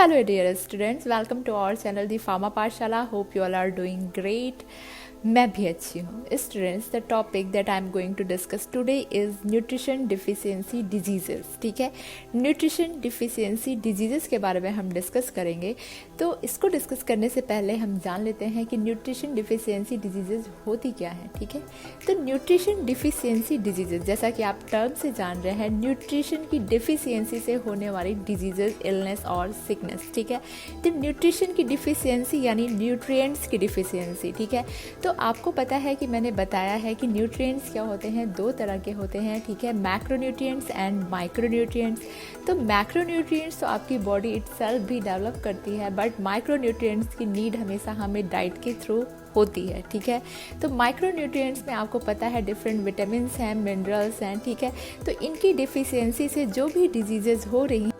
Hello, dear students. Welcome to our channel, the Pharma Pathshala. Hope you all are doing great. मैं भी अच्छी हूँ students. The topic that I am going to discuss today is nutrition deficiency diseases. ठीक है, nutrition deficiency diseases के बारे में हम डिस्कस करेंगे. तो इसको डिस्कस करने से पहले हम जान लेते हैं कि न्यूट्रिशन डिफिशियंसी डिजीज़ेस होती क्या है. ठीक है, तो न्यूट्रिशन डिफिशियंसी डिजीज़ेस, जैसा कि आप टर्म से जान रहे हैं, न्यूट्रिशन की डिफिशियंसी से होने वाली डिजीज़ेस, इलनेस और सिकनेस. ठीक है, तो न्यूट्रिशन की डिफिशियंसी यानी न्यूट्रिएंट्स की डिफिशियंसी. ठीक है, तो आपको पता है कि मैंने बताया है कि न्यूट्रिएंट्स क्या होते हैं, दो तरह के होते हैं. ठीक है, मैक्रोन्यूट्रिएंट्स एंड माइक्रोन्यूट्रिएंट्स. तो मैक्रोन्यूट्रिएंट्स तो आपकी बॉडी इटसेल्फ भी डेवलप करती है, बट माइक्रोन्यूट्रिएंट्स की नीड हमेशा हमें डाइट के थ्रू होती है. ठीक है, तो माइक्रोन्यूट्रिएंट्स में आपको पता है डिफरेंट विटामिन हैं, मिनरल्स हैं. ठीक है, तो इनकी डिफिशियंसी से जो भी डिजीजेज हो रही हैं,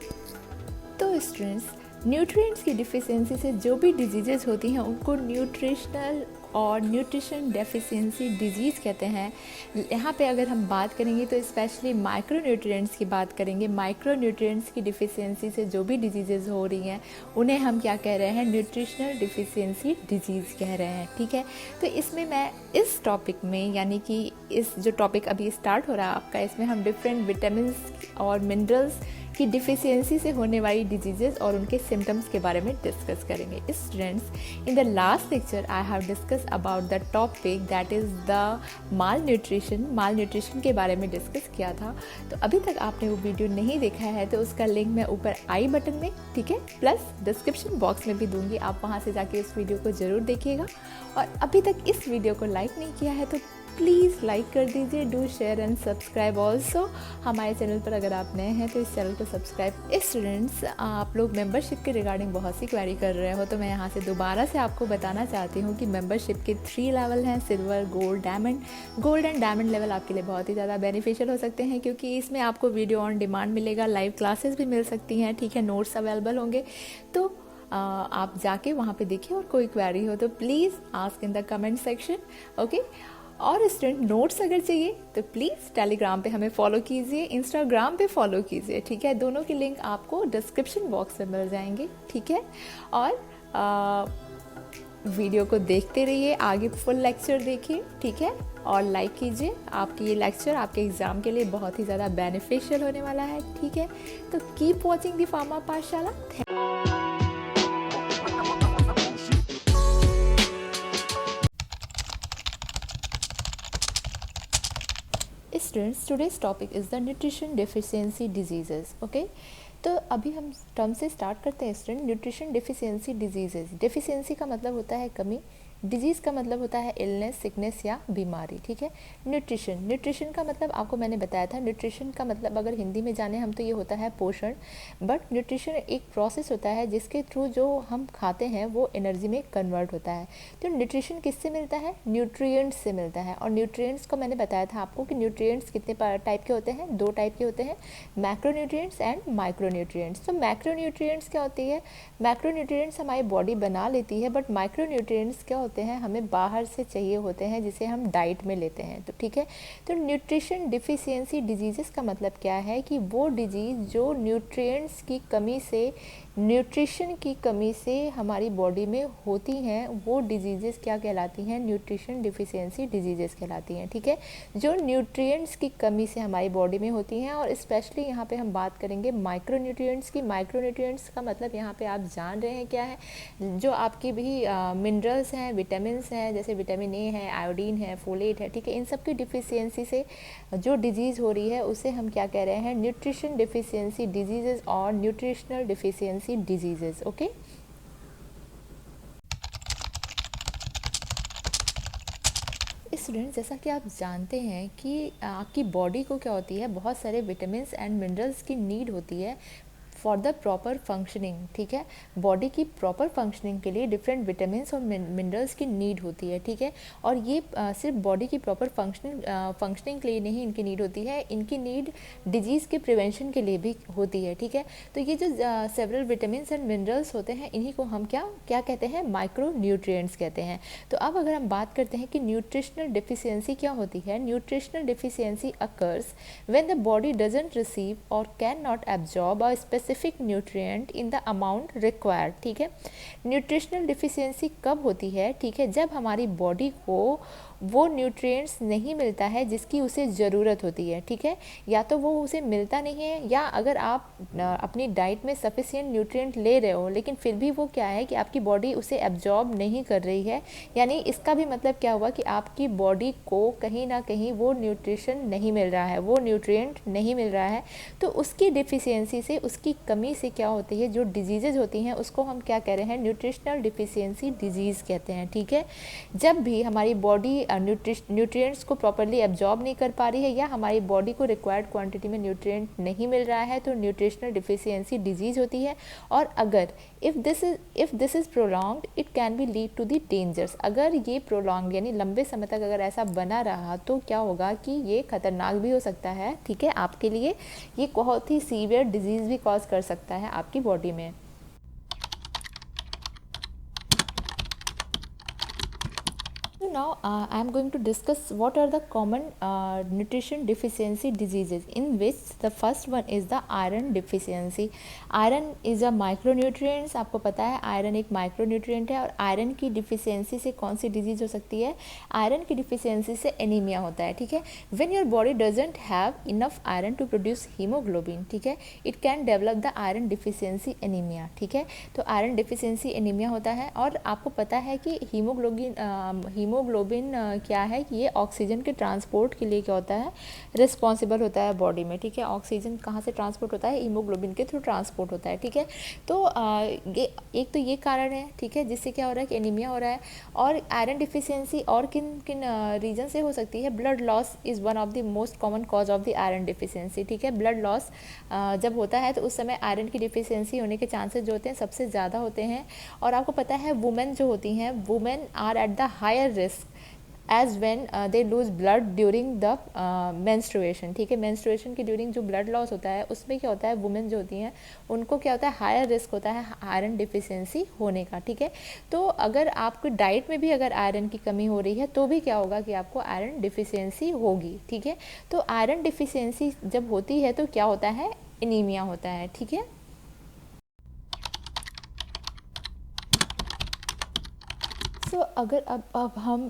तो स्टूडेंट्स न्यूट्रिएंट्स की डिफिशियंसी से जो भी डिजीजेज होती हैं उनको न्यूट्रिशनल और न्यूट्रिशन डेफिशिएंसी डिजीज़ कहते हैं. यहाँ पे अगर हम बात करेंगे तो स्पेशली माइक्रोन्यूट्रिएंट्स की बात करेंगे. माइक्रोन्यूट्रिएंट्स की डिफिशियंसी से जो भी डिजीजेज हो रही हैं उन्हें हम क्या कह रहे हैं, न्यूट्रिशनल डिफिशियंसी डिजीज़ कह रहे हैं. ठीक है, तो इसमें मैं इस टॉपिक में, यानी कि इस जो टॉपिक अभी स्टार्ट हो रहा है आपका, इसमें हम डिफरेंट विटामिन और मिनरल्स की डिफिशियंसी से होने वाली डिजीजेस और उनके सिम्टम्स के बारे में डिस्कस करेंगे. Students, in the last lecture I have discuss about the topic that is the mall nutrition के बारे में डिस्कस किया था. तो अभी तक आपने वो वीडियो नहीं देखा है तो उसका लिंक मैं ऊपर आई बटन में, ठीक है, प्लस डिस्क्रिप्शन बॉक्स में भी दूंगी. आप वहाँ से जाके इस वीडियो को ज़रूर देखिएगा. और अभी तक इस वीडियो को लाइक नहीं किया है तो प्लीज़ लाइक कर दीजिए. Do share and subscribe also. हमारे चैनल पर अगर आप नए हैं तो इस चैनल को सब्सक्राइब. स्टूडेंट्स, आप लोग मेंबरशिप के रिगार्डिंग बहुत सी क्वेरी कर रहे हो, तो मैं यहाँ से दोबारा से आपको बताना चाहती हूँ कि मेंबरशिप के 3 लेवल हैं, silver, gold, diamond. Gold and diamond level आपके लिए बहुत ही ज़्यादा बेनिफिशियल हो सकते हैं, क्योंकि इसमें आपको वीडियो ऑन डिमांड मिलेगा, लाइव क्लासेस भी मिल सकती हैं. ठीक है, नोट्स अवेलेबल होंगे. तो आप जाके वहाँ पे देखिए, और कोई क्वेरी हो तो please ask in the comment section. Okay, और स्टूडेंट नोट्स अगर चाहिए तो प्लीज़ टेलीग्राम पे हमें फॉलो कीजिए, इंस्टाग्राम पे फॉलो कीजिए. ठीक है, दोनों की लिंक आपको डिस्क्रिप्शन बॉक्स में मिल जाएंगे. ठीक है, और वीडियो को देखते रहिए, आगे फुल लेक्चर देखिए. ठीक है, और लाइक कीजिए. आपकी ये लेक्चर आपके एग्ज़ाम के लिए बहुत ही ज़्यादा बेनिफिशियल होने वाला है. ठीक है, तो कीप वॉचिंग द फार्मा पाठशाला. Students, today's topic is the nutrition deficiency diseases. Okay, तो अभी हम टर्म से स्टार्ट करते हैं. Student, nutrition deficiency diseases. Deficiency का मतलब होता है कमी, डिजीज़ का मतलब होता है इलनेस, सिकनेस या बीमारी. ठीक है, न्यूट्रिशन का मतलब आपको मैंने बताया था. न्यूट्रिशन का मतलब अगर हिंदी में जाने हम तो ये होता है पोषण. बट न्यूट्रिशन एक प्रोसेस होता है जिसके थ्रू जो हम खाते हैं वो एनर्जी में कन्वर्ट होता है. तो न्यूट्रिशन किससे मिलता है, न्यूट्रिएंट्स से मिलता है. और न्यूट्रिएंट्स को मैंने बताया था आपको कि न्यूट्रिएंट्स कितने टाइप के होते हैं, 2 टाइप के होते हैं, मैक्रोन्यूट्रिएंट्स एंड माइक्रोन्यूट्रिएंट्स. तो मैक्रोन्यूट्रिएंट्स क्या होती है, मैक्रोन्यूट्रिएंट्स हमारी बॉडी बना लेती है, बट माइक्रोन्यूट्रिएंट्स क्या होते हैं, हमें बाहर से चाहिए होते हैं, जिसे हम डाइट में लेते हैं. तो ठीक है, तो न्यूट्रिशन डिफिशियंसी डिजीज़ेस का मतलब क्या है कि वो डिजीज़ जो न्यूट्रिएंट्स की कमी से, न्यूट्रिशन की कमी से हमारी बॉडी में होती हैं, वो डिजीज़ेस क्या कहलाती हैं, न्यूट्रिशन डिफिशियंसी डिजीज़ेस कहलाती हैं. ठीक है, जो न्यूट्रिएंट्स की कमी से हमारी बॉडी में होती हैं. और स्पेशली यहाँ पे हम बात करेंगे माइक्रोन्यूट्रिएंट्स की. माइक्रोन्यूट्रिएंट्स का मतलब यहाँ पे आप जान रहे हैं क्या है, जो आपकी भी मिनरल्स हैं, विटामिन्स हैं, जैसे विटामिन ए है, आयोडीन है, फोलेट है. ठीक है, इन सब की डिफिशियंसी से जो डिजीज़ हो रही है उसे हम क्या कह रहे हैं, न्यूट्रिशन डिफिशियंसी डिजीजेस और nutritional deficiency diseases. Okay, students, जैसा कि आप जानते हैं कि आपकी बॉडी को क्या होती है, बहुत सारे विटामिन्स एंड मिनरल्स की नीड होती है फॉर द प्रॉपर फंक्शनिंग. ठीक है, बॉडी की प्रॉपर फंक्शनिंग के लिए डिफरेंट विटामिन्स और मिनरल्स की नीड होती है. ठीक है, और ये सिर्फ बॉडी की प्रॉपर फंक्शनिंग के लिए नहीं इनकी नीड होती है, इनकी नीड डिजीज़ के प्रिवेंशन के लिए भी होती है. ठीक है, तो ये जो सेवरल विटामिन्स एंड मिनरल्स होते हैं इन्हीं को हम क्या कहते हैं, माइक्रो न्यूट्रिएंट्स कहते हैं. तो अब अगर हम बात करते हैं कि न्यूट्रिशनल डिफिशियंसी क्या होती है, nutritional deficiency occurs when the body doesn't receive or can not absorb a specific specific nutrient in the amount required. ठीक है, न्यूट्रिशनल डिफिशियंसी कब होती है? ठीक है, जब हमारी बॉडी को वो न्यूट्रिएंट्स नहीं मिलता है जिसकी उसे ज़रूरत होती है। ठीक है, या तो वो उसे मिलता नहीं है, या अगर आप अपनी डाइट में सफिशिएंट न्यूट्रिएंट ले रहे हो लेकिन फिर भी वो क्या है कि आपकी बॉडी उसे एब्जॉर्ब नहीं कर रही है, यानी इसका भी मतलब क्या हुआ कि आपकी बॉडी को कहीं ना कहीं वो न्यूट्रिशन नहीं मिल रहा है, वो न्यूट्रिएंट नहीं मिल रहा है। तो उसकी डिफिशियंसी से, उसकी कमी से क्या होती है, जो डिजीज़ होती हैं उसको हम क्या कह रहे हैं? न्यूट्रिशनल डिफिशियंसी डिजीज़ कहते हैं। ठीक है, जब भी हमारी बॉडी न्यूट्रिएंट्स को प्रॉपरली एब्जॉर्ब नहीं कर पा रही है या हमारी बॉडी को रिक्वायर्ड क्वांटिटी में न्यूट्रिएंट नहीं मिल रहा है तो न्यूट्रिशनल डिफिशियंसी डिजीज़ होती है। और अगर if this is prolonged it can be lead to the dangers. अगर ये प्रोलॉन्ग यानी लंबे समय तक अगर ऐसा बना रहा तो क्या होगा कि ये खतरनाक भी हो सकता है। ठीक है, आपके लिए ये बहुत ही सीवियर डिजीज़ भी कॉज कर सकता है आपकी बॉडी में। So now I am going to discuss what are the common nutrition deficiency diseases, in which the first one is the iron deficiency. Iron is a micronutrient, आपको पता है iron एक माइक्रोन्यूट्रिएंट है। और आयरन की deficiency से कौन सी disease हो सकती है? आयरन की डिफिशियंसी से एनीमिया होता है। ठीक है, when your body doesn't have enough iron to produce haemoglobin, ठीक है, it can develop the iron deficiency anaemia. ठीक है, तो आयरन डिफिशियंसी एनीमिया होता है। और आपको पता है कि हीमोग्लोबिन क्या है कि ये ऑक्सीजन के ट्रांसपोर्ट के लिए क्या होता है? रिस्पॉन्सिबल होता है बॉडी में। ठीक है, ऑक्सीजन कहाँ से ट्रांसपोर्ट होता है? हीमोग्लोबिन के थ्रू ट्रांसपोर्ट होता है। ठीक है, तो ये एक तो ये कारण है, ठीक है, जिससे क्या हो रहा है कि एनीमिया हो रहा है। और आयरन डिफिशियंसी और किन किन रीजन से हो सकती है? Blood loss is one of the most common cause of the iron deficiency. ठीक है, ब्लड लॉस जब होता है तो उस समय आयरन की डिफिशियंसी होने के चांसेस जो होते हैं सबसे ज़्यादा होते हैं। और आपको पता है वुमेन जो होती हैं, women are at the higher risk as when they lose blood during the menstruation. ठीक है, मेंस्ट्रुएशन के ड्यूरिंग जो ब्लड लॉस होता है उसमें क्या होता है, वुमेन जो होती हैं उनको क्या होता है? हायर रिस्क होता है आयरन डिफिशियंसी होने का। ठीक है, तो अगर आपकी डाइट में भी अगर आयरन की कमी हो रही है तो भी क्या होगा कि आपको आयरन डिफिशियंसी होगी। ठीक है, तो आयरन डिफिशियंसी जब होती है तो क्या होता है? एनीमिया होता है। ठीक है, अगर अब हम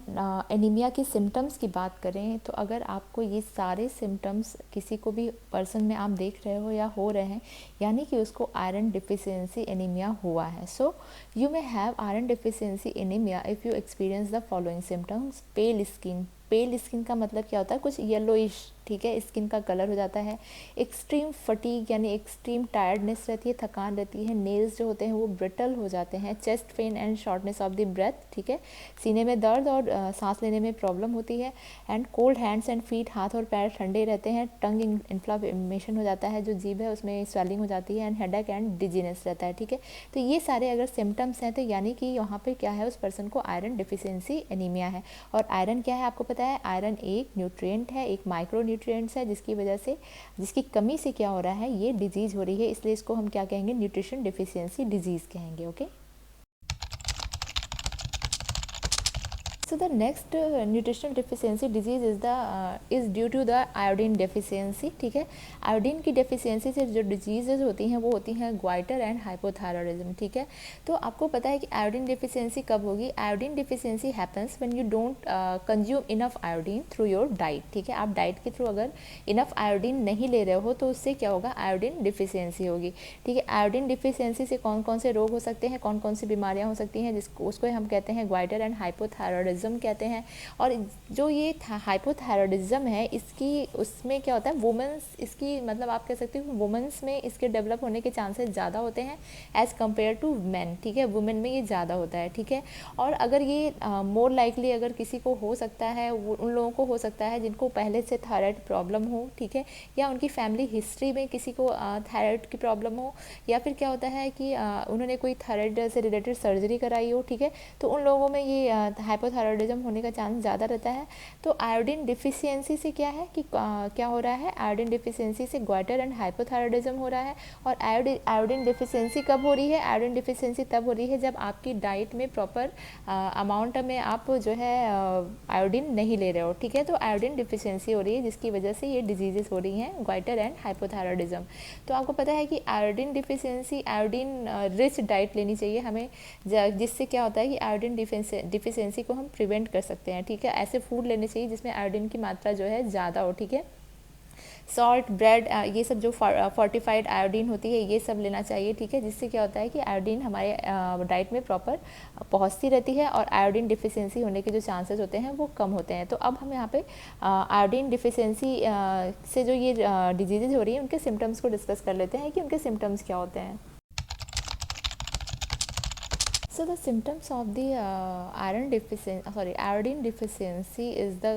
एनीमिया के सिम्टम्स की बात करें तो अगर आपको ये सारे सिम्टम्स किसी को भी पर्सन में आप देख रहे हो या हो रहे हैं, यानी कि उसको आयरन डिफिशियंसी एनीमिया हुआ है। So you may have iron deficiency anaemia if you experience the following symptoms: pail skin. Pail skin का मतलब क्या होता है? कुछ येलोइश, ठीक है, स्किन का कलर हो जाता है। एक्सट्रीम फटीग यानी एक्सट्रीम टायर्डनेस रहती है, थकान रहती है। नेल्स जो होते हैं वो ब्रिटल हो जाते हैं। Chest pain and shortness of the breath, ठीक है, सीने में दर्द और सांस लेने में प्रॉब्लम होती है। And cold hands and feet, हाथ और पैर ठंडे रहते हैं। टंग इन्फ्लामेशन हो जाता है, जो जीभ है उसमें स्वेलिंग हो जाती है। एंड हेडेक एंड डिजीनेस रहता है। ठीक है, तो ये सारे अगर सिम्टम्स हैं तो यानी कि यहाँ पे क्या है, उस पर्सन को आयरन डिफिशियंसी एनीमिया है। और आयरन क्या है आपको पता है? आयरन एक न्यूट्रिएंट है, एक माइक्रो न्यूट्रिएंट्स है, जिसकी वजह से, जिसकी कमी से क्या हो रहा है, ये डिजीज़ हो रही है। इसलिए इसको हम क्या कहेंगे? न्यूट्रिशन डिफिशियंसी डिजीज़ कहेंगे। Okay, So the next nutritional deficiency disease is due to the iodine deficiency. ठीक है, आयोडीन की डेफिशिएंसी से जो डिजीजेज होती हैं वो होती हैं ग्वाइटर एंड हाइपोथायरॉयडिज्म। ठीक है, तो आपको पता है कि आयोडीन डेफिशिएंसी कब होगी? Iodine deficiency happens when you don't consume enough iodine through your diet. ठीक है, आप डाइट के थ्रू अगर इनफ आयोडीन नहीं ले रहे हो तो उससे क्या होगा? आयोडीन डिफिशियंसी होगी। ठीक है, आयोडीन डिफिशियंसी से कौन कौन से रोग हो सकते हैं, कौन कौन सी बीमारियाँ हो सकती हैं, जिसको उसको हम कहते हैं ग्वाइटर एंड हाइपोथायरॉयडिज्म कहते हैं। और जो ये हाइपोथायरॉयडिज्म है, इसकी उसमें क्या होता है? वुमेंस, इसकी मतलब आप कह सकते हो वुमेंस में इसके डेवलप होने के चांसेस ज़्यादा होते हैं एज़ कम्पेयर टू मैन। ठीक है, वुमेन में ये ज़्यादा होता है। ठीक है, और अगर ये मोर लाइकली अगर किसी को हो सकता है, उन लोगों को हो सकता है जिनको पहले से थायराइड प्रॉब्लम हो, ठीक है, या उनकी फैमिली हिस्ट्री में किसी को थायराइड की प्रॉब्लम हो, या फिर क्या होता है कि उन्होंने कोई थायराइड से रिलेटेड सर्जरी कराई हो। ठीक है, तो उन लोगों में ये हाइपोथायरॉयडिज्म हाइपोथायरॉयडिज्म होने का चांस ज़्यादा रहता है। तो आयोडीन डिफिशियंसी से क्या है कि क्या हो रहा है, आयोडीन डिफिशियंसी से ग्वाइटर एंड हाइपोथायरॉयडिज्म हो रहा है। और आयोडीन डिफिशियंसी कब हो रही है, आयोडीन डिफिशियंसी तब हो रही है जब आपकी डाइट में प्रॉपर अमाउंट में आप जो है आयोडीन नहीं ले रहे हो, ठीक है। तो आयोडीन डिफिशियंसी हो रही है जिसकी वजह से ये डिजीजेस हो रही हैं, ग्वाइटर एंड हाइपोथायरॉयडिज्म। तो आपको पता है कि iodine deficiency, iodine rich diet लेनी चाहिए हमें, जिससे क्या होता है कि आयोडीन डिफिशियंसी को हम प्रिवेंट कर सकते हैं, ठीक है। ऐसे फूड लेने चाहिए जिसमें आयोडीन की मात्रा जो है ज़्यादा हो, ठीक है। सॉल्ट, ब्रेड, ये सब जो फोर्टिफाइड आयोडीन होती है ये सब लेना चाहिए, ठीक है। जिससे क्या होता है कि आयोडीन हमारे डाइट में प्रॉपर पहुंचती रहती है और आयोडीन डिफिशियंसी होने के जो चांसेस होते हैं वो कम होते हैं। तो अब हम यहाँ पे आयोडीन डिफिशियंसी से जो ये डिजीजेज हो रही है उनके सिम्टम्स को डिस्कस कर लेते हैं कि उनके सिम्टम्स क्या होते हैं। So the symptoms of the iodine deficiency is the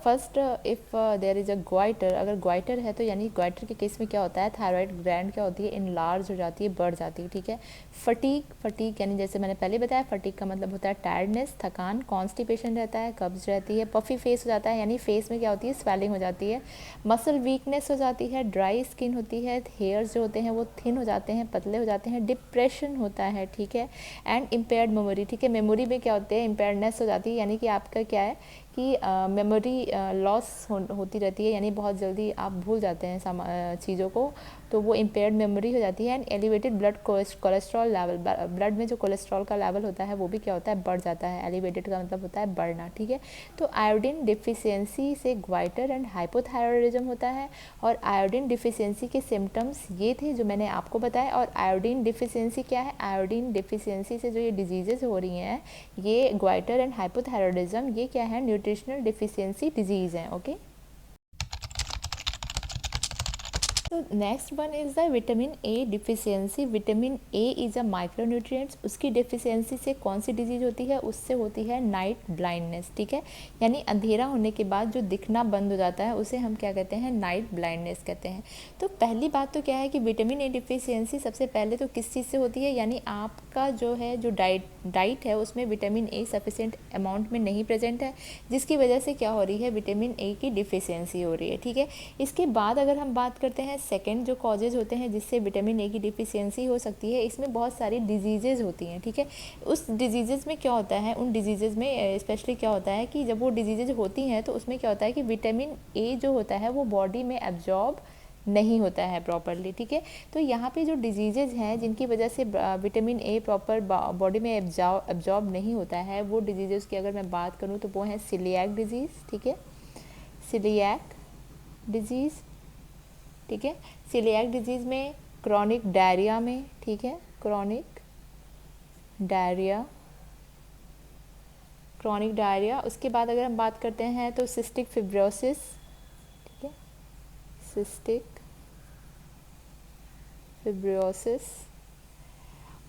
first if there is a goitre, अगर ग्वाइटर है तो यानी ग्वाइटर के केस में क्या होता है, थायराइड ग्लैंड क्या होती है, इनलार्ज हो जाती है, बढ़ जाती है, ठीक है। फटीक यानी जैसे मैंने पहले बताया, फटीक का मतलब होता है टायर्डनेस, थकान, कॉन्स्टिपेशन रहता है, कब्ज रहती है, पफी फेस हो जाता है यानी फेस में क्या होती है, स्वेलिंग हो जाती है, मसल वीकनेस हो जाती है, ड्राई स्किन होती है, हेयर्स जो होते हैं वो थिन हो जाते हैं, पतले हो जाते हैं, डिप्रेशन होता है, ठीक है, एंड इम्पेयर्ड मेमोरी, ठीक है। मेमोरी में क्या होते हैं, इम्पेयर्डनेस हो जाती है यानी कि आपका क्या है कि मेमोरी लॉस होती रहती है, यानी बहुत जल्दी आप भूल जाते हैं चीज़ों को, तो वो इम्पेयर्ड मेमोरी हो जाती है। And elevated blood cholesterol level, blood में जो कोलेस्ट्रॉल का लेवल होता है वो भी क्या होता है, बढ़ जाता है। एलिवेटेड का मतलब होता है बढ़ना, ठीक है। तो आयोडीन डिफिशियंसी से ग्वाइटर एंड हाइपोथायरॉयडिज्म होता है। और आयोडीन डिफिशियंसी के सिम्टम्स ये थे जो मैंने आपको बताया। और आयोडीन डिफिशियंसी क्या है, आयोडीन डिफिशियंसी से जो ये डिजीजेज हो रही हैं, ये ग्वाइटर एंड हाइपोथायरॉयडिज्म, ये क्या है, न्यूट्रिशनल डिफिशियंसी डिजीज़ हैं, ओके। तो next one is the vitamin A deficiency. Vitamin A is a micronutrients, उसकी डिफिशियंसी से कौन सी डिजीज होती है, उससे होती है नाइट ब्लाइंडनेस, ठीक है। यानी अंधेरा होने के बाद जो दिखना बंद हो जाता है उसे हम क्या कहते हैं, नाइट ब्लाइंडनेस कहते हैं। तो पहली बात तो क्या है कि विटामिन ए डिफिशियंसी सबसे पहले तो किस चीज़ से होती है, यानी आपका जो है जो डाइट है उसमें विटामिन ए सफिशिएंट अमाउंट में नहीं प्रेजेंट है, जिसकी वजह से क्या हो रही है, विटामिन ए की डिफिशियंसी हो रही है, ठीक है। इसके बाद अगर हम बात करते हैं सेकेंड जो कॉजेज होते हैं जिससे विटामिन ए की डिफिशियंसी हो सकती है, इसमें बहुत सारी डिजीजेज होती हैं, ठीक है। उस डिजीजेज में क्या होता है, उन डिजीजेज में स्पेशली क्या होता है कि जब वो डिजीजेज होती हैं तो उसमें क्या होता है कि विटामिन ए जो होता है वो बॉडी में एब्जॉर्ब नहीं होता है प्रॉपरली, ठीक है। तो यहाँ पे जो डिजीजेज हैं जिनकी वजह से विटामिन ए प्रॉपर बॉडी में एब्जॉर्ब नहीं होता है, वो डिजीजेज की अगर मैं बात करूँ तो वो है सीलियाक डिजीज़, ठीक है, सीलियाक डिजीज़, ठीक है। सीलियाक डिजीज़ में, क्रॉनिक डायरिया में, ठीक है, क्रॉनिक डायरिया। उसके बाद अगर हम बात करते हैं तो सिस्टिक फिब्रोसिस, ठीक है, सिस्टिक फिब्रोसिस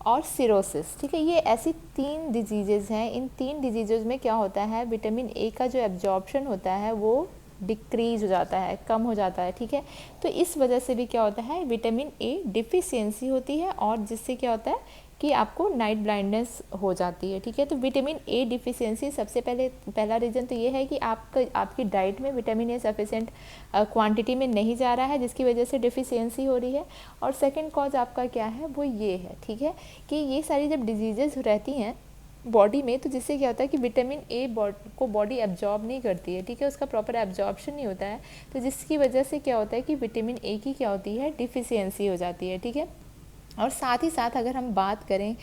और सिरोसिस, ठीक है। ये ऐसी 3 डिजीजेज़ हैं। इन 3 डिजीजेज़ में क्या होता है, विटामिन ए का जो एब्जॉर्प्शन होता है वो डिक्रीज हो जाता है, कम हो जाता है, ठीक है। तो इस वजह से भी क्या होता है, विटामिन ए डिफिशियंसी होती है और जिससे क्या होता है कि आपको नाइट ब्लाइंडनेस हो जाती है, ठीक है। तो विटामिन ए डिफिशियंसी सबसे पहला रीज़न तो ये है कि आपकी डाइट में विटामिन ए सफिशिएंट क्वांटिटी में नहीं जा रहा है, जिसकी वजह से डिफिशियंसी हो रही है। और सेकंड कॉज आपका क्या है, वो ये है, ठीक है, कि ये सारी जब डिजीजेज रहती हैं बॉडी में, तो जिससे क्या होता है कि विटामिन ए को बॉडी एब्जॉर्ब नहीं करती है, ठीक है, उसका प्रॉपर एब्जॉर्प्शन नहीं होता है, तो जिसकी वजह से क्या होता है कि विटामिन ए की क्या होती है, डिफिशियंसी हो जाती है, ठीक है। और साथ ही साथ अगर हम बात करें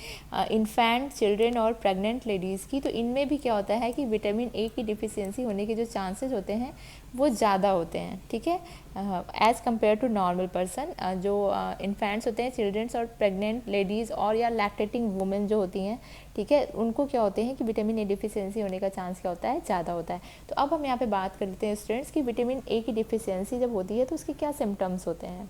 इन्फेंट, चिल्ड्रेन और प्रेग्नेंट लेडीज़ की, तो इनमें भी क्या होता है कि विटामिन ए की डिफिशियंसी होने के जो चांसेस होते हैं वो ज़्यादा होते हैं, ठीक है, as compare to normal person. जो इन्फेंट्स होते हैं, चिल्ड्रेंस और प्रेग्नेंट लेडीज़ और या लैक्टेटिंग वुमेन जो होती हैं, ठीक है, उनको क्या होते हैं कि विटामिन ए डिफिशियंसी होने का चांस क्या होता है, ज़्यादा होता है। तो अब हम यहाँ पे बात कर लेते हैं स्टूडेंट्स कि विटामिन ए की डिफिशियंसी जब होती है तो उसके क्या सिम्टम्स होते हैं।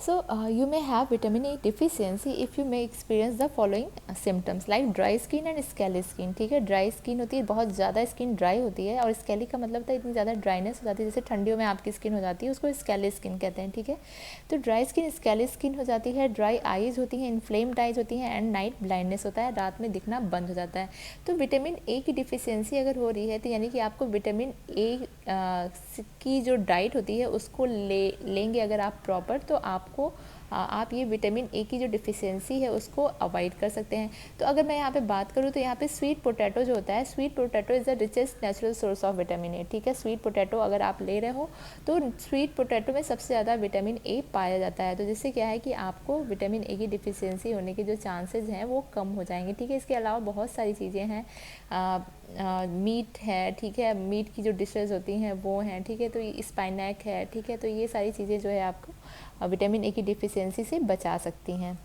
So you may have vitamin A deficiency if you may experience the following symptoms like dry skin and scaly skin. ठीक है, ड्राई स्किन होती है, बहुत ज़्यादा स्किन ड्राई होती है, और स्केली का मतलब था इतनी ज़्यादा ड्राइनेस हो जाती है, जैसे ठंडियों में आपकी स्किन हो जाती है, उसको स्केली स्किन कहते हैं. ठीक है, तो ड्राई स्किन स्केली स्किन हो जाती है, ड्राई आईज होती हैं, इन्फ्लेम्ड आईज होती हैं, एंड नाइट ब्लाइंडनेस होता है, रात में दिखना बंद हो जाता है. तो विटामिन ए की डिफिशियंसी अगर हो रही है तो यानी कि आपको विटामिन ए की जो डाइट होती है उसको लेंगे अगर आप प्रॉपर, तो आपको आप ये विटामिन ए की जो डिफिशियंसी है उसको अवॉइड कर सकते हैं. तो अगर मैं यहाँ पे बात करूँ तो यहाँ पे स्वीट पोटैटो जो होता है, sweet potato is the richest natural source of vitamin A. ठीक है, स्वीट पोटैटो अगर आप ले रहे हो तो स्वीट पोटैटो में सबसे ज़्यादा विटामिन ए पाया जाता है, तो जिससे क्या है कि आपको विटामिन ए की डिफिशियंसी होने के जो चांसेस हैं वो कम हो जाएंगे. ठीक है, इसके अलावा बहुत सारी चीज़ें हैं, मीट है, ठीक है, मीट की जो डिशेस होती हैं वो हैं. ठीक है, तो स्पाइनैक है. ठीक है, तो ये सारी चीज़ें जो है आपको विटामिन ए की डिफिशियंसी से बचा सकती हैं.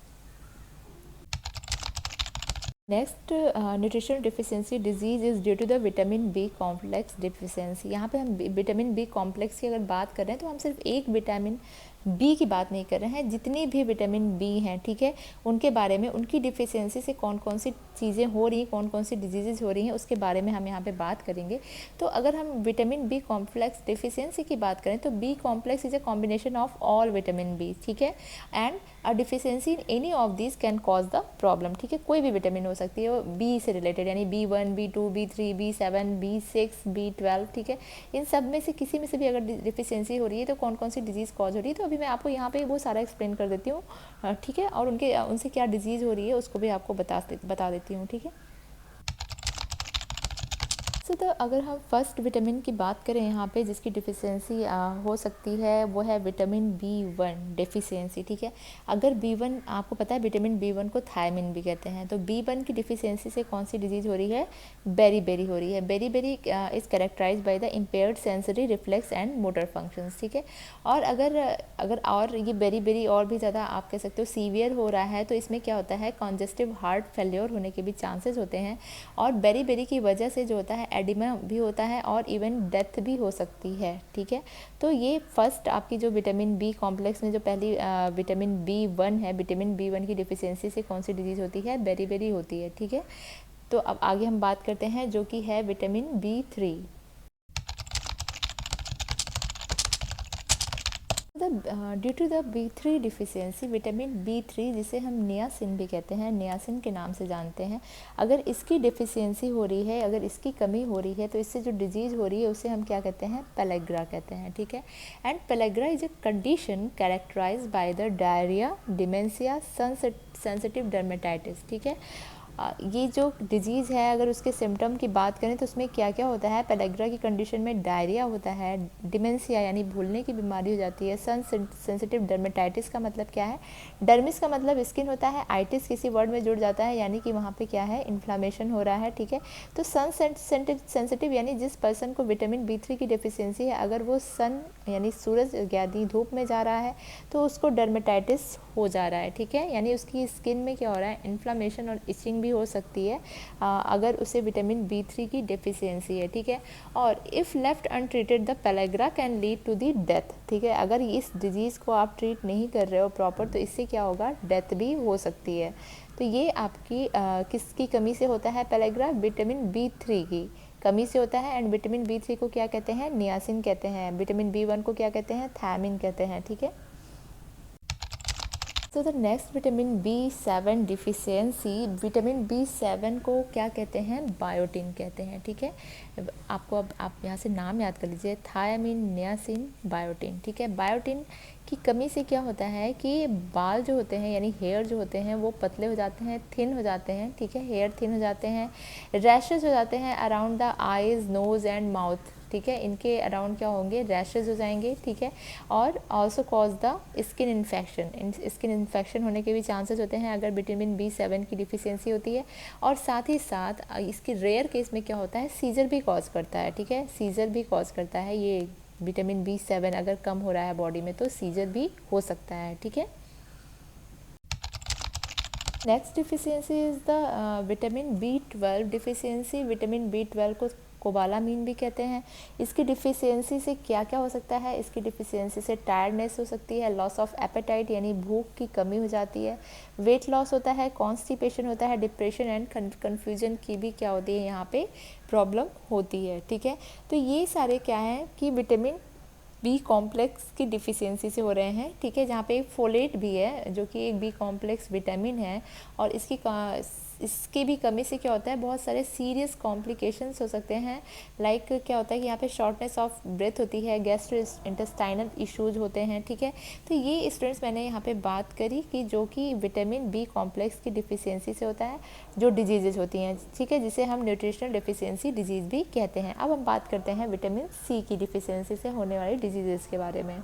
Next nutritional deficiency disease is due to the vitamin B complex deficiency. यहाँ पे हम विटामिन बी कॉम्प्लेक्स की अगर बात कर रहे हैं तो हम सिर्फ एक विटामिन बी की बात नहीं कर रहे हैं, जितनी भी विटामिन बी हैं, ठीक है, उनके बारे में, उनकी डिफिशियंसी से कौन कौन सी चीज़ें हो रही हैं, कौन कौन सी डिजीज़ हो रही हैं, उसके बारे में हम यहाँ पे बात करेंगे. तो अगर हम विटामिन बी कॉम्प्लेक्स डिफिशियंसी की बात करें तो B complex is a combination of all vitamin B. ठीक है, and a deficiency in any of this can cause the problem. ठीक है, कोई भी विटामिन हो सकती है बी से रिलेटेड, यानी B1, B2, B3, B7, B6, B12. ठीक है, इन सब में से किसी में से भी अगर डिफिशियंसी हो रही है तो कौन कौन सी डिजीज़ कॉज हो रही है, तो अभी मैं आपको यहाँ पे वो सारा एक्सप्लेन कर देती हूँ. ठीक है, और उनसे क्या डिजीज़ हो रही है उसको भी आपको बता देती हूँ. ठीक है, तो अगर हम फर्स्ट विटामिन की बात करें यहाँ पे जिसकी डिफिशियंसी हो सकती है वो है विटामिन B1 डिफिशियंसी. ठीक है, अगर B1, आपको पता है विटामिन B1 को थायमिन भी कहते हैं, तो B1 की डिफिशियंसी से कौन सी डिजीज़ हो रही है, बेरी हो रही है. Beri is characterise by the impaired sensory reflex and motor functions. ठीक है, और अगर और ये बेरी और भी ज़्यादा आप कह सकते हो सीवियर हो रहा है तो इसमें क्या होता है, कॉन्जेस्टिव हार्ट फेल्योर होने के भी चांसेस होते हैं, और बेरी की वजह से जो होता है एडिमा भी होता है और इवन डेथ भी हो सकती है. ठीक है, तो ये फर्स्ट आपकी जो विटामिन बी कॉम्प्लेक्स में जो पहली विटामिन B1 है, विटामिन B1 की डिफिशियंसी से कौन सी डिजीज़ होती है, बेरी होती है. ठीक है, तो अब आगे हम बात करते हैं जो कि है vitamin B3. Due to the B3 deficiency, vitamin B3 जिसे हम नियासिन भी कहते हैं, नियासिन के नाम से जानते हैं, अगर इसकी डिफिशियंसी हो रही है, अगर इसकी कमी हो रही है तो इससे जो डिजीज़ हो रही है उसे हम क्या कहते हैं, पेलेग्रा कहते हैं. ठीक है, and pellagra is a condition characterise by the diarrhoea, dementia, sensitive dermatitis. ठीक है, ये जो डिजीज़ है अगर उसके सिम्टम की बात करें तो उसमें क्या क्या होता है, पेलेग्रा की कंडीशन में डायरिया होता है, डिमेंशिया यानी भूलने की बीमारी हो जाती है, सन सेंसिटिव डर्मेटाइटिस का मतलब क्या है, डर्मिस का मतलब स्किन होता है, आइटिस किसी वर्ड में जुड़ जाता है यानी कि वहाँ पे क्या है, इन्फ्लामेशन हो रहा है. ठीक है, तो सन सेंसिटिव यानी जिस पर्सन को विटामिन B3 की डिफिशियंसी है, अगर वो सन यानी सूरज यानी धूप में जा रहा है तो उसको डर्मेटाइटिस हो जा रहा है. ठीक है, यानी उसकी स्किन में क्या हो रहा है, इन्फ्लामेशन और इचिंग भी हो सकती है अगर उसे विटामिन B3 की डेफिशिएंसी है. ठीक है, और if left untreated the pellagra can lead to the death. ठीक है, अगर इस डिजीज़ को आप ट्रीट नहीं कर रहे हो प्रॉपर तो इससे क्या होगा, डेथ भी हो सकती है. तो ये आपकी किसकी कमी से होता है, पेलेग्रा विटामिन B3 की कमी से होता है. एंड विटामिन B3 को क्या कहते हैं, नियासिन कहते हैं. विटामिन B1 को क्या कहते हैं, थायमिन कहते हैं. ठीक है, तो the next vitamin B7 deficiency, vitamin B7 को क्या कहते हैं, बायोटिन कहते हैं. ठीक है, आपको अब आप यहाँ से नाम याद कर लीजिए, थायमिन, नियासिन, बायोटिन. ठीक है, बायोटिन की कमी से क्या होता है कि बाल जो होते हैं यानी हेयर जो होते हैं वो पतले हो जाते हैं, थिन हो जाते हैं. ठीक है, हेयर थिन हो जाते हैं, रैशेज हो जाते हैं around the eyes, nose and mouth. ठीक है, इनके अराउंड क्या होंगे, रैशेज हो जाएंगे. ठीक है, और also cause the skin infection, skin infection होने के भी चांसेस होते हैं अगर विटामिन B7 की डिफिशियंसी होती है. और साथ ही साथ इसकी रेयर केस में क्या होता है, सीजर भी कॉज करता है. ठीक है, सीजर भी कॉज करता है, ये विटामिन B7 अगर कम हो रहा है बॉडी में तो सीजर भी हो सकता है. ठीक है, next deficiency is the vitamin B12 deficiency. Vitamin B12 को कोबालामीन भी कहते हैं। इसकी डिफिशियंसी से क्या क्या हो सकता है, इसकी डिफिशियंसी से टायर्डनेस हो सकती है, लॉस ऑफ एपेटाइट यानी भूख की कमी हो जाती है, वेट लॉस होता है, कॉन्स्टिपेशन होता है, डिप्रेशन एंड कन्फ्यूजन की भी क्या होती है यहाँ पे प्रॉब्लम होती है। ठीक है, तो ये सारे क्या हैं कि विटामिन बी कॉम्प्लेक्स की डिफिशियंसी से हो रहे हैं। ठीक है, जहाँ पे एक फोलेट भी है जो कि एक बी कॉम्प्लेक्स विटामिन है, और इसकी भी कमी से क्या होता है, बहुत सारे सीरियस कॉम्प्लिकेशंस हो सकते हैं। लाइक क्या होता है कि यहाँ पे शॉर्टनेस ऑफ ब्रेथ होती है, गैस्ट्रो इंटेस्टाइनल इश्यूज होते हैं। ठीक है, तो ये स्टूडेंट्स मैंने यहाँ पे बात करी कि जो कि विटामिन बी कॉम्प्लेक्स की डिफिशियंसी से होता है, जो डिजीजेज होती हैं। ठीक है, जिसे हम न्यूट्रिशनल डिफिशियंसी डिजीज़ भी कहते हैं। अब हम बात करते हैं विटामिन सी की डिफिशियंसी से होने वाली डिजीजेस के बारे में।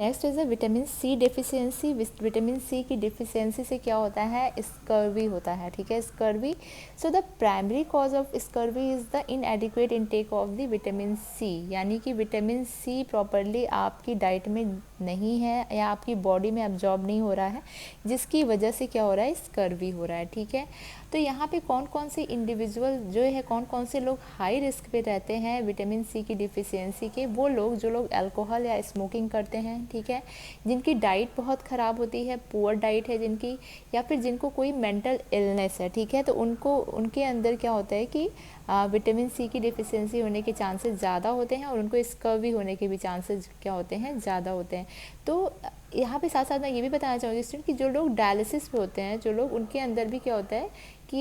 Next is a vitamin C deficiency. Vitamin C की डिफिशियंसी से क्या होता है, स्कर्वी होता है। ठीक है, scurvy. So the primary cause of scurvy is the inadequate intake of the vitamin C, यानी कि विटामिन सी प्रॉपरली आपकी डाइट में नहीं है या आपकी बॉडी में एब्जॉर्ब नहीं हो रहा है, जिसकी वजह से क्या हो रहा है, स्कर्वी हो रहा है। ठीक है, तो यहाँ पे कौन कौन से इंडिविजुअल जो है, कौन कौन से लोग हाई रिस्क पे रहते हैं विटामिन सी की डिफिशियंसी के, वो लोग जो लोग अल्कोहल या स्मोकिंग करते हैं। ठीक है, जिनकी डाइट बहुत ख़राब होती है, पुअर डाइट है जिनकी, या फिर जिनको कोई मेंटल इलनेस है। ठीक है, तो उनके अंदर क्या होता है कि विटामिन सी की डिफिशियंसी होने के चांसेस ज़्यादा होते हैं, और उनको स्कर्वी होने के भी चांसेस क्या होते हैं, ज़्यादा होते हैं। तो यहाँ पे साथ साथ मैं ये भी बताना चाहूँगी स्टूडेंट कि जो लोग डायलिसिस पे होते हैं, जो लोग, उनके अंदर भी क्या होता है कि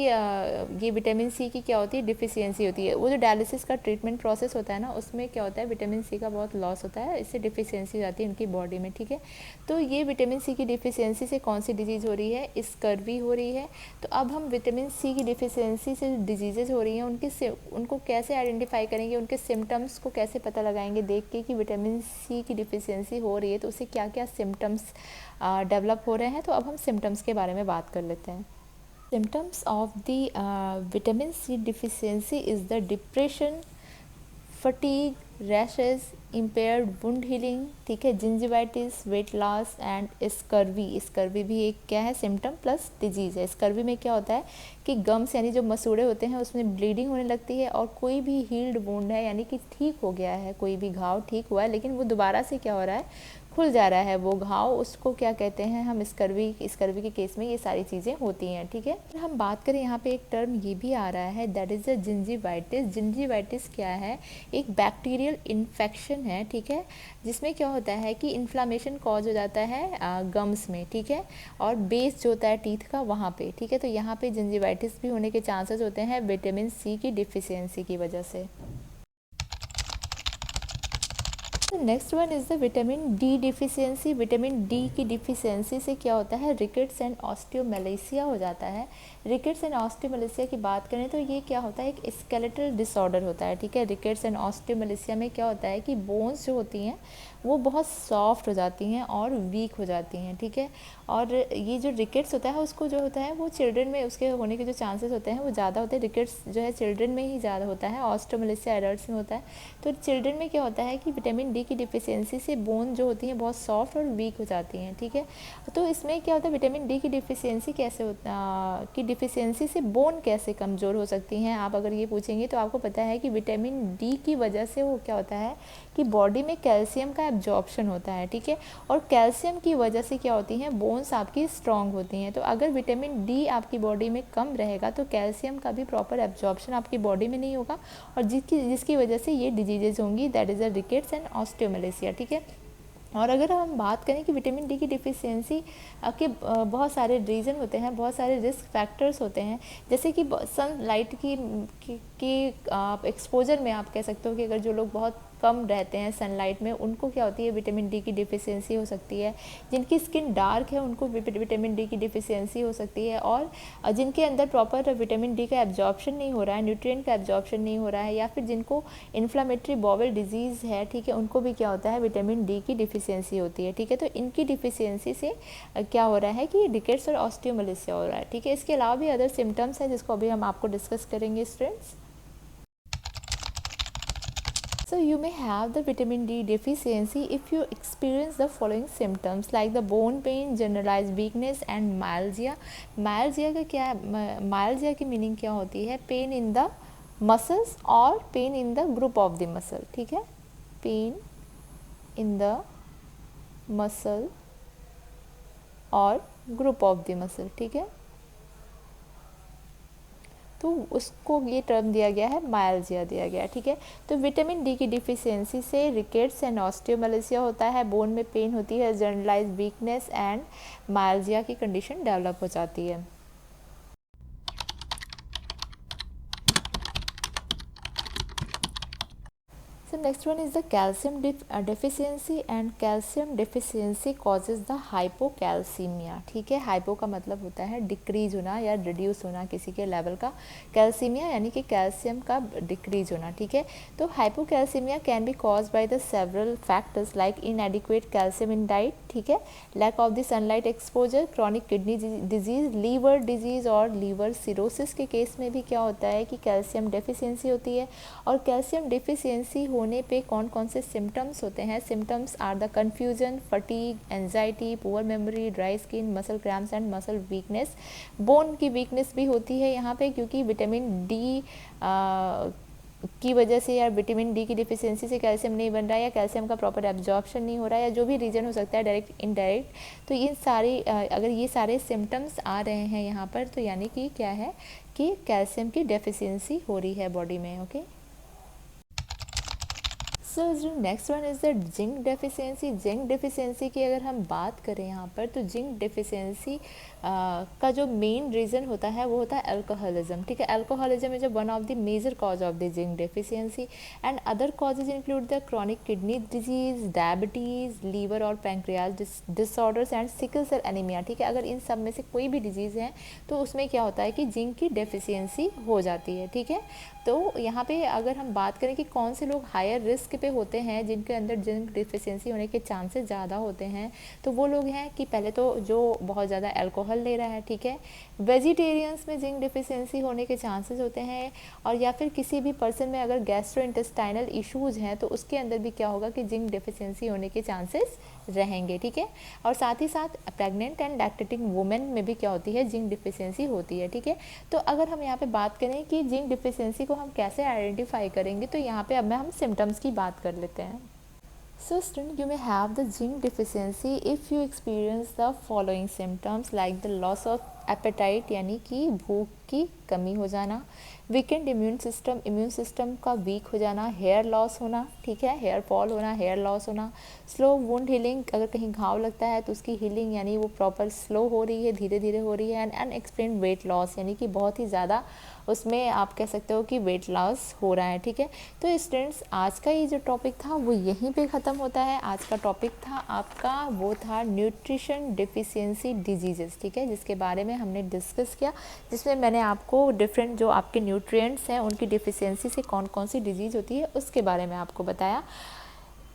ये विटामिन सी की क्या होती है, डिफिशियंसी होती है। वो जो डायलिसिस का ट्रीटमेंट प्रोसेस होता है ना, उसमें क्या होता है, विटामिन सी का बहुत लॉस होता है, इससे डिफिशियंसी हो जाती है उनकी बॉडी में। ठीक है, तो ये विटामिन सी की डिफिशियंसी से कौन सी डिजीज़ हो रही है, स्कर्वी हो रही है। तो अब हम विटामिन सी की डिफिशियंसी से डिजीज़ेज हो रही हैं उनको कैसे आइडेंटिफाई करेंगे, उनके सिम्टम्स को कैसे पता लगाएंगे देख के कि विटामिन सी की डिफिशियंसी हो रही है, तो उससे क्या क्या सिम्टम्स डेवलप हो रहे हैं। तो अब हम सिम्टम्स के बारे में बात कर लेते हैं। Symptoms of the vitamin C deficiency is the depression, fatigue, rashes, impaired wound healing, ठीक है, gingivitis, weight loss and scurvy। Scurvy भी एक क्या है, सिम्टम प्लस डिजीज़ है। स्कर्वी में क्या होता है कि गम्स यानी जो मसूड़े होते हैं उसमें ब्लीडिंग होने लगती है, और कोई भी हील्ड वुंड है यानी कि ठीक हो गया है, कोई भी घाव ठीक हुआ है लेकिन वो दोबारा से क्या हो रहा है, खुल जा रहा है वो घाव, उसको क्या कहते हैं हम, स्कर्वी के केस में ये सारी चीज़ें होती हैं। ठीक है, हम बात करें यहाँ पे एक टर्म ये भी आ रहा है, that is the gingivitis. Gingivitis क्या है, एक बैक्टीरियल इन्फेक्शन है। ठीक है, जिसमें क्या होता है कि इन्फ्लामेशन कॉज हो जाता है गम्स में। ठीक है, और बेस जो होता है टीथ का वहाँ पे। ठीक है, तो यहाँ पे जिंजीवाइटिस भी होने के चांसेस होते हैं विटामिन सी की डिफिशियंसी की वजह से। Next one is the vitamin D deficiency. Vitamin D की डिफिशियंसी से क्या होता है, रिकेट्स एंड ऑस्टियोमेलेसिया हो जाता है। रिकेट्स एंड ऑस्टियोमेलेसिया की बात करें तो ये क्या होता है, एक स्केलेटल डिसऑर्डर होता है। ठीक है, रिकेट्स एंड ऑस्टियोमेलेसिया में क्या होता है कि बोन्स जो होती हैं वो बहुत सॉफ्ट हो जाती हैं और वीक हो जाती हैं। ठीक है, और ये जो रिकेट्स होता है उसको जो होता है वो चिल्ड्रन में उसके होने के जो चांसेस होते हैं वो ज़्यादा होते हैं। रिकेट्स जो है चिल्ड्रन में ही ज़्यादा होता है, ऑस्टियोमेलेसिया एडल्ट्स में होता है। तो चिल्ड्रन में क्या होता है कि विटामिन डी की डिफिशियंसी से बोन जो होती हैं बहुत सॉफ्ट और वीक हो जाती हैं। ठीक है, तो इसमें क्या होता है, विटामिन डी की डिफिशियंसी कैसे की डिफिशियंसी से बोन कैसे कमज़ोर हो सकती हैं, आप अगर ये पूछेंगे तो आपको पता है कि विटामिन डी की वजह से वो क्या होता है कि बॉडी में कैल्शियम का एब्जॉर्प्शन होता है। ठीक है, और कैल्शियम की वजह से क्या होती हैं, बोन्स आपकी स्ट्रांग होती हैं। तो अगर विटामिन डी आपकी बॉडी में कम रहेगा तो कैल्शियम का भी प्रॉपर एब्जॉर्प्शन आपकी बॉडी में नहीं होगा, और जिसकी वजह से ये डिजीजेज होंगी, that is a rickets and osteomalacia. ठीक है, और अगर हम बात करें कि विटामिन डी की डिफिशियंसी के बहुत सारे रीज़न होते हैं, बहुत सारे रिस्क फैक्टर्स होते हैं, जैसे कि सनलाइट की एक्सपोजर में आप कह सकते हो कि अगर जो लोग बहुत कम रहते हैं सनलाइट में, उनको क्या होती है, विटामिन डी की डिफिशियंसी हो सकती है। जिनकी स्किन डार्क है उनको विटामिन डी की डिफिशियंसी हो सकती है, और जिनके अंदर प्रॉपर विटामिन डी का एब्जॉर्प्शन नहीं हो रहा है, न्यूट्रिएंट का एब्जॉर्प्शन नहीं हो रहा है, या फिर जिनको इन्फ्लामेटरी बॉवल डिजीज़ है, ठीक है, उनको भी क्या होता है, विटामिन डी की डिफिशियंसी होती है। ठीक है, तो इनकी डिफिशियंसी से क्या हो रहा है कि रिकेट्स और ऑस्टियोमेलेसिया हो रहा है। ठीक है, इसके अलावा भी अदर सिम्टम्स हैं जिसको अभी हम आपको डिस्कस करेंगे students. So you may have the vitamin D deficiency if you experience the following symptoms like the bone pain, generalized weakness and myalgia. myalgia का क्या myalgia की मीनिंग क्या होती है? पेन इन द मसल्स और pain in the group of the muscle, ठीक है, pain in the muscle और ग्रुप ऑफ द मसल, ठीक है, तो उसको ये टर्म दिया गया है, मायल्जिया दिया गया है, ठीक है। तो विटामिन डी की डिफिशियंसी से रिकेट्स एंड ऑस्टियोमलेसिया होता है, बोन में पेन होती है, जनरलाइज वीकनेस एंड मायल्जिया की कंडीशन डेवलप हो जाती है। So next one is the calcium deficiency and calcium deficiency causes the hypocalcemia, ठीक है। हाइपो का मतलब होता है डिक्रीज होना या रिड्यूस होना किसी के लेवल का, कैल्सीमिया यानी कि कैल्शियम का डिक्रीज होना, ठीक है। तो hypocalcaemia can be cause by the several factors like inadequate calcium in diet, ठीक है, lack of the sunlight exposure, chronic kidney disease, liver disease और लीवर सिरोसिस के केस में भी क्या होता है कि कैल्शियम डेफिशिएंसी होती है। और कैल्शियम डेफिशिएंसी होने पे कौन कौन से सिम्टम्स होते हैं? Symptoms are the confusion, fatigue, anxiety, poor memory, dry skin, muscle cramps and muscle weakness. Bone की वीकनेस भी होती है यहाँ पे क्योंकि विटामिन डी की वजह से या विटामिन डी की डिफिशियंसी से कैल्शियम नहीं बन रहा है या कैल्शियम का प्रॉपर एब्जॉर्प्शन नहीं हो रहा है या जो भी रीज़न हो सकता है डायरेक्ट इनडायरेक्ट, तो इन सारी अगर ये सारे सिम्टम्स आ रहे हैं यहाँ पर तो यानी कि क्या है कि कैल्शियम की डेफिशिएंसी हो रही है बॉडी में, okay. So next one is the zinc deficiency. Zinc deficiency की अगर हम बात करें यहाँ पर तो जिंक डेफिशिएंसी का जो मेन रीज़न होता है वो होता है अल्कोहलिज्म, ठीक है। Alcoholism is one of the major cause of the zinc deficiency and other causes include the chronic kidney disease, diabetes, liver और pancreas disorders and sickle cell anaemia, ठीक है। अगर इन सब में से कोई भी डिजीज़ है तो उसमें क्या होता है कि जिंक की डेफिशिएंसी हो जाती है, ठीक है। तो यहाँ पे अगर हम बात करें कि कौन से लोग हायर रिस्क पे होते हैं जिनके अंदर जिंक डिफिशियंसी होने के चांसेस ज़्यादा होते हैं, तो वो लोग हैं कि पहले तो जो बहुत ज़्यादा अल्कोहल ले रहा है, ठीक है, वेजिटेरियंस में जिंक डिफिशियंसी होने के चांसेस होते हैं, और या फिर किसी भी पर्सन में अगर गैस्ट्रोइंटेस्टाइनल इश्यूज़ हैं तो उसके अंदर भी क्या होगा कि जिंक डिफिशियंसी होने के चांसेस रहेंगे, ठीक है। और साथ ही साथ प्रेग्नेंट एंड लैक्टेटिंग वुमेन में भी क्या होती है, जिंक डिफिशियंसी होती है, ठीक है। तो अगर हम यहाँ पे बात करें कि जिंक डिफिशियंसी को हम कैसे आइडेंटिफाई करेंगे तो यहाँ पे अब हम सिम्टम्स की बात कर लेते हैं। So student, you may have the zinc deficiency if you experience the following symptoms like the loss of appetite यानी कि भूख की कमी हो जाना, वीकेंड इम्यून सिस्टम का वीक हो जाना, हेयर लॉस होना, ठीक है, हेयर फॉल होना, हेयर लॉस होना, स्लो वुंड हीलिंग, अगर कहीं घाव लगता है तो उसकी हीलिंग यानी वो प्रॉपर स्लो हो रही है, धीरे धीरे हो रही है, एंड अनएक्सप्लेन्ड वेट लॉस यानी कि बहुत ही ज़्यादा उसमें आप कह सकते हो कि वेट लॉस हो रहा है, ठीक है। तो स्टूडेंट्स, आज का ये जो टॉपिक था वो यहीं पे ख़त्म होता है। आज का टॉपिक था आपका, वो था न्यूट्रिशन डिफिशियंसी डिजीज़ेस, ठीक है, जिसके बारे में हमने डिस्कस किया, जिसमें मैंने आपको डिफरेंट जो आपके न्यूट्रिएंट्स हैं उनकी डिफिशियंसी से कौन कौन सी डिजीज़ होती है उसके बारे में आपको बताया।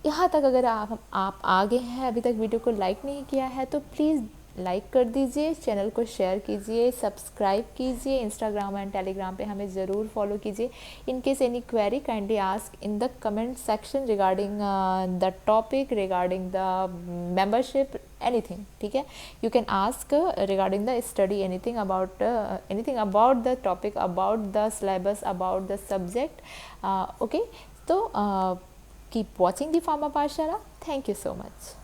यहाँ तक अगर आप आगे हैं, अभी तक वीडियो को लाइक नहीं किया है तो प्लीज़ लाइक कर दीजिए, चैनल को शेयर कीजिए, सब्सक्राइब कीजिए, इंस्टाग्राम एंड टेलीग्राम पे हमें ज़रूर फॉलो कीजिए। In case any query kindly ask in the comment section regarding the topic, regarding the membership, anything, ठीक है। You can ask regarding the study anything about the topic, about the syllabus, about the subject, okay. तो keep watching the pharma पाठशाला। Thank you so much.